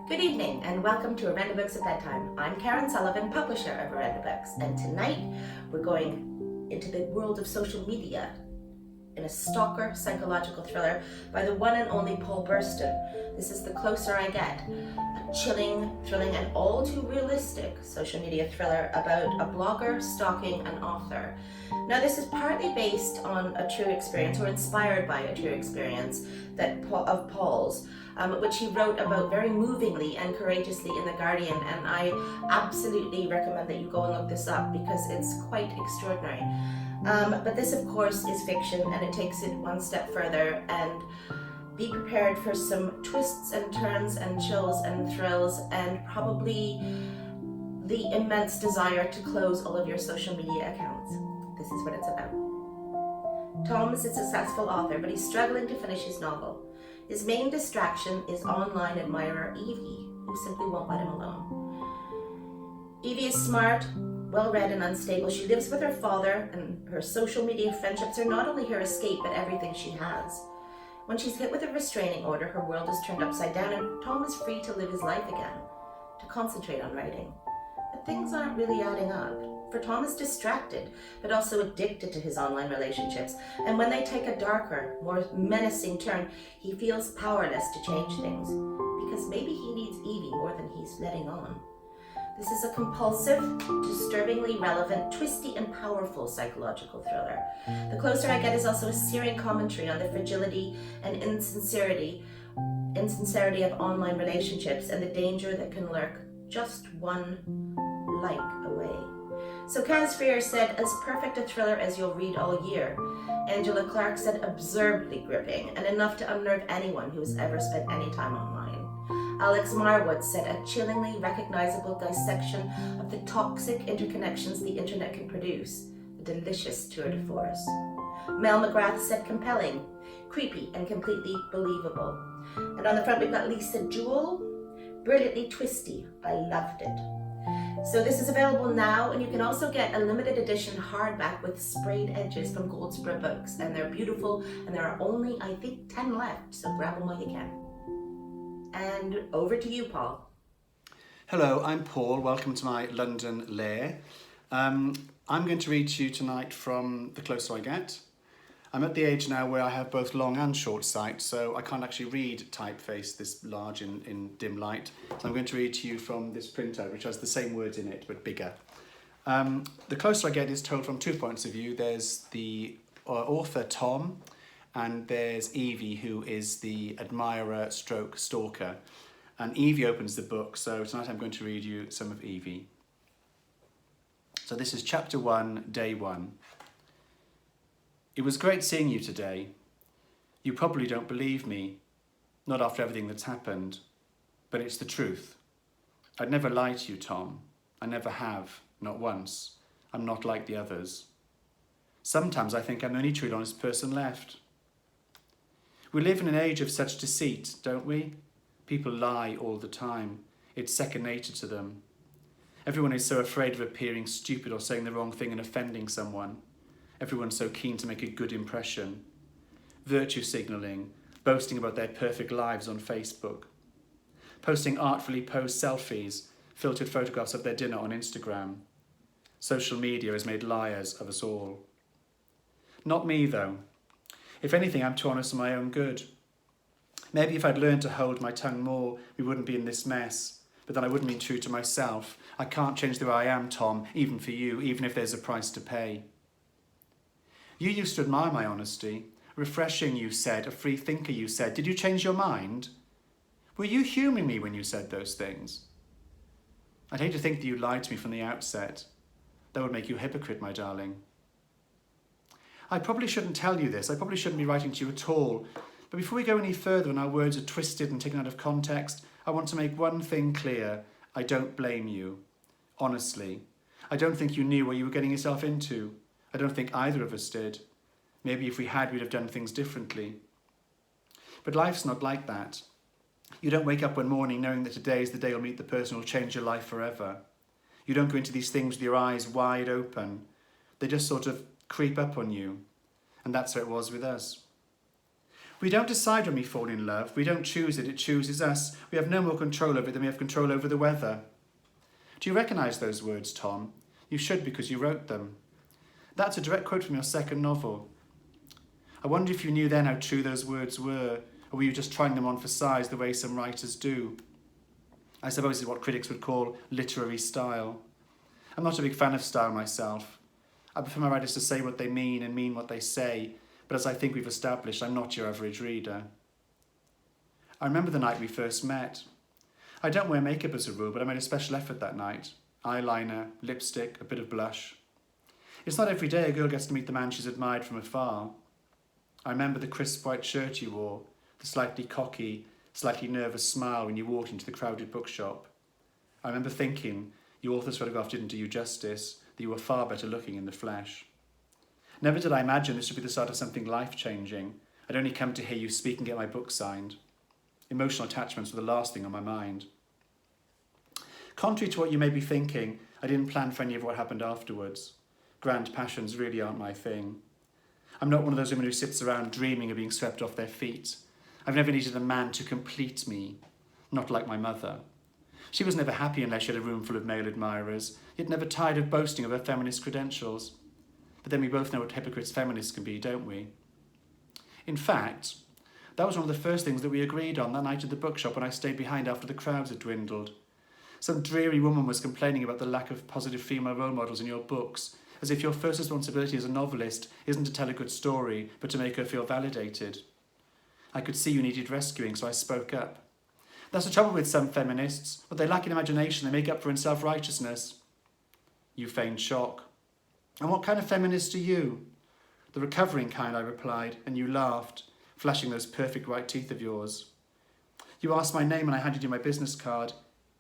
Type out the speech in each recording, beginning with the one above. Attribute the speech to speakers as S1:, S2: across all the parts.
S1: Good evening and welcome to Orenda Books at Bedtime. I'm Karen Sullivan, publisher of Orenda Books, and tonight we're going into the world of social media in a stalker psychological thriller by the one and only Paul Burston. This is The Closer I Get, a chilling, thrilling, and all too realistic social media thriller about a blogger stalking an author. Now, this is partly based on a true experience, or inspired by a true experience of Paul's, which he wrote about very movingly and courageously in The Guardian, and I absolutely recommend that you go and look this up because it's quite extraordinary. But this, of course, is fiction, and it takes it one step further. And be prepared for some twists and turns and chills and thrills, and probably the immense desire to close all of your social media accounts. This is what it's about. Tom is a successful author, but he's struggling to finish his novel. His main distraction is online admirer Evie, who simply won't let him alone. Evie is smart, well-read and unstable. She lives with her father, and her social media friendships are not only her escape, but everything she has. When she's hit with a restraining order, her world is turned upside down, and Tom is free to live his life again, to concentrate on writing. But things aren't really adding up, for Tom is distracted, but also addicted to his online relationships, and when they take a darker, more menacing turn, he feels powerless to change things, because maybe he needs Evie more than he's letting on. This is a compulsive, disturbingly relevant, twisty and powerful psychological thriller. The Closer I Get is also a searing commentary on the fragility and insincerity of online relationships and the danger that can lurk just one like away. So Kaz Freer said, as perfect a thriller as you'll read all year. Angela Clark said, absurdly gripping and enough to unnerve anyone who has ever spent any time online. Alex Marwood said, a chillingly recognizable dissection of the toxic interconnections the internet can produce, a delicious tour de force. Mel McGrath said, compelling, creepy, and completely believable. And on the front we've got Lisa Jewell, brilliantly twisty, I loved it. So this is available now, and you can also get a limited edition hardback with sprayed edges from Goldsboro Books, and they're beautiful, and there are only, I think, 10 left, so grab them while you can. And over to you, Paul.
S2: Hello, I'm Paul. Welcome to my London lair. I'm going to read to you tonight from The Closer I Get. I'm at the age now where I have both long and short sight, so I can't actually read typeface this large in dim light. So I'm going to read to you from this printout, which has the same words in it, but bigger. The Closer I Get is told from two points of view. There's the author, Tom, and there's Evie, who is the admirer stroke stalker. And Evie opens the book, so tonight I'm going to read you some of Evie. So this is chapter 1, day 1. It was great seeing you today. You probably don't believe me, not after everything that's happened, but it's the truth. I'd never lie to you, Tom. I never have, not once. I'm not like the others. Sometimes I think I'm the only truly honest person left. We live in an age of such deceit, don't we? People lie all the time. It's second nature to them. Everyone is so afraid of appearing stupid or saying the wrong thing and offending someone. Everyone's so keen to make a good impression. Virtue signalling, boasting about their perfect lives on Facebook. Posting artfully posed selfies, filtered photographs of their dinner on Instagram. Social media has made liars of us all. Not me, though. If anything, I'm too honest for my own good. Maybe if I'd learned to hold my tongue more, we wouldn't be in this mess. But then I wouldn't be true to myself. I can't change the way I am, Tom, even for you, even if there's a price to pay. You used to admire my honesty. Refreshing, you said. A free thinker, you said. Did you change your mind? Were you humouring me when you said those things? I'd hate to think that you lied to me from the outset. That would make you a hypocrite, my darling. I probably shouldn't tell you this. I probably shouldn't be writing to you at all. But before we go any further and our words are twisted and taken out of context, I want to make one thing clear. I don't blame you. Honestly. I don't think you knew what you were getting yourself into. I don't think either of us did. Maybe if we had, we'd have done things differently. But life's not like that. You don't wake up one morning knowing that today is the day you'll meet the person who'll change your life forever. You don't go into these things with your eyes wide open. They just sort of creep up on you. And that's how it was with us. We don't decide when we fall in love. We don't choose it, it chooses us. We have no more control over it than we have control over the weather. Do you recognise those words, Tom? You should, because you wrote them. That's a direct quote from your second novel. I wonder if you knew then how true those words were, or were you just trying them on for size the way some writers do? I suppose it's what critics would call literary style. I'm not a big fan of style myself. I prefer my writers to say what they mean and mean what they say, but as I think we've established, I'm not your average reader. I remember the night we first met. I don't wear makeup as a rule, but I made a special effort that night. Eyeliner, lipstick, a bit of blush. It's not every day a girl gets to meet the man she's admired from afar. I remember the crisp white shirt you wore, the slightly cocky, slightly nervous smile when you walked into the crowded bookshop. I remember thinking your author's photograph didn't do you justice, that you were far better looking in the flesh. Never did I imagine this would be the start of something life-changing. I'd only come to hear you speak and get my book signed. Emotional attachments were the last thing on my mind. Contrary to what you may be thinking, I didn't plan for any of what happened afterwards. Grand passions really aren't my thing. I'm not one of those women who sits around dreaming of being swept off their feet. I've never needed a man to complete me, not like my mother. She was never happy unless she had a room full of male admirers, yet never tired of boasting of her feminist credentials. But then we both know what hypocrites feminists can be, don't we? In fact, that was one of the first things that we agreed on that night at the bookshop when I stayed behind after the crowds had dwindled. Some dreary woman was complaining about the lack of positive female role models in your books, as if your first responsibility as a novelist isn't to tell a good story, but to make her feel validated. I could see you needed rescuing, so I spoke up. That's the trouble with some feminists. What they lack in imagination, they make up for in self-righteousness. You feigned shock. And what kind of feminist are you? The recovering kind, I replied, and you laughed, flashing those perfect white teeth of yours. You asked my name and I handed you my business card.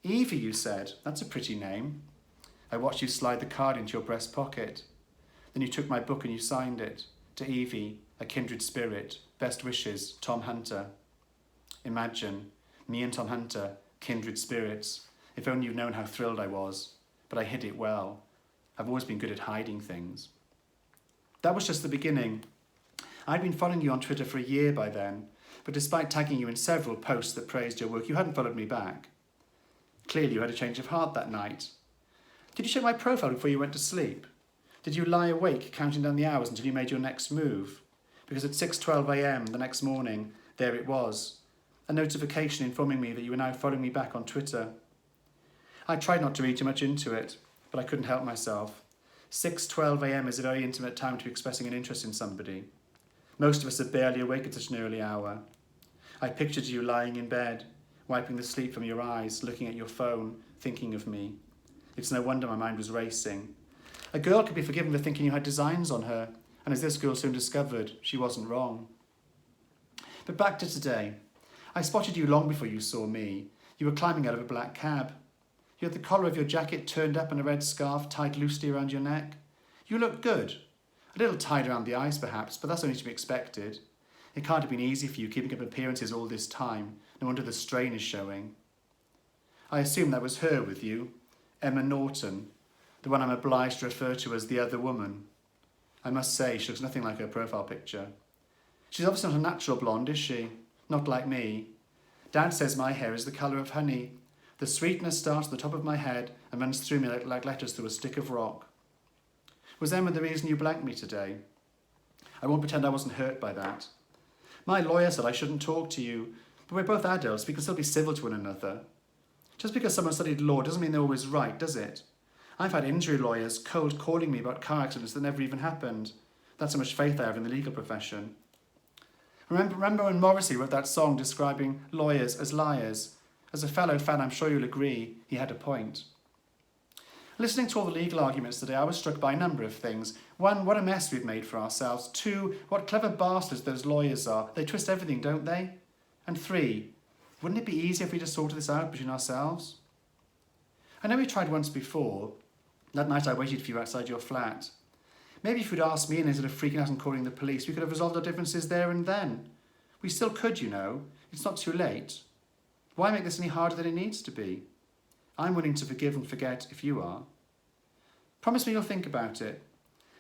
S2: Evie, you said. That's a pretty name. I watched you slide the card into your breast pocket. Then you took my book and you signed it. To Evie, a kindred spirit. Best wishes, Tom Hunter. Imagine, me and Tom Hunter, kindred spirits. If only you'd known how thrilled I was. But I hid it well. I've always been good at hiding things. That was just the beginning. I'd been following you on Twitter for a year by then, but despite tagging you in several posts that praised your work, you hadn't followed me back. Clearly you had a change of heart that night. Did you check my profile before you went to sleep? Did you lie awake counting down the hours until you made your next move? Because at 6:12 a.m. the next morning, there it was. A notification informing me that you were now following me back on Twitter. I tried not to read too much into it, but I couldn't help myself. 6:12 a.m. is a very intimate time to be expressing an interest in somebody. Most of us are barely awake at such an early hour. I pictured you lying in bed, wiping the sleep from your eyes, looking at your phone, thinking of me. It's no wonder my mind was racing. A girl could be forgiven for thinking you had designs on her, and as this girl soon discovered, she wasn't wrong. But back to today. I spotted you long before you saw me. You were climbing out of a black cab. You had the collar of your jacket turned up and a red scarf tied loosely around your neck. You looked good. A little tied around the eyes perhaps, but that's only to be expected. It can't have been easy for you keeping up appearances all this time. No wonder the strain is showing. I assume that was her with you, Emma Norton, the one I'm obliged to refer to as the other woman. I must say, she looks nothing like her profile picture. She's obviously not a natural blonde, is she? Not like me. Dad says my hair is the colour of honey. The sweetness starts at the top of my head and runs through me like letters through a stick of rock. Was Emma the reason you blanked me today? I won't pretend I wasn't hurt by that. My lawyer said I shouldn't talk to you, but we're both adults, we can still be civil to one another. Just because someone studied law doesn't mean they're always right, does it? I've had injury lawyers cold calling me about car accidents that never even happened. That's how much faith I have in the legal profession. Remember when Morrissey wrote that song describing lawyers as liars? As a fellow fan, I'm sure you'll agree, he had a point. Listening to all the legal arguments today, I was struck by a number of things. One, what a mess we've made for ourselves. Two, what clever bastards those lawyers are. They twist everything, don't they? And three, wouldn't it be easier if we just sorted this out between ourselves? I know we tried once before. That night I waited for you outside your flat. Maybe if you'd asked me and instead of freaking out and calling the police, we could have resolved our differences there and then. We still could, you know. It's not too late. Why make this any harder than it needs to be? I'm willing to forgive and forget if you are. Promise me you'll think about it.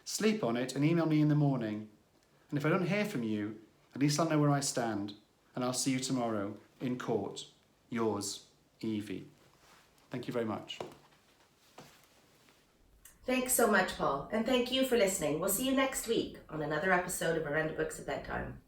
S2: Sleep on it and email me in the morning. And if I don't hear from you, At least I'll know where I stand, and I'll see you tomorrow in court. Yours, Evie. Thank you very much.
S1: Thanks so much, Paul, and thank you for listening. We'll see you next week on another episode of Orenda Books at Bedtime.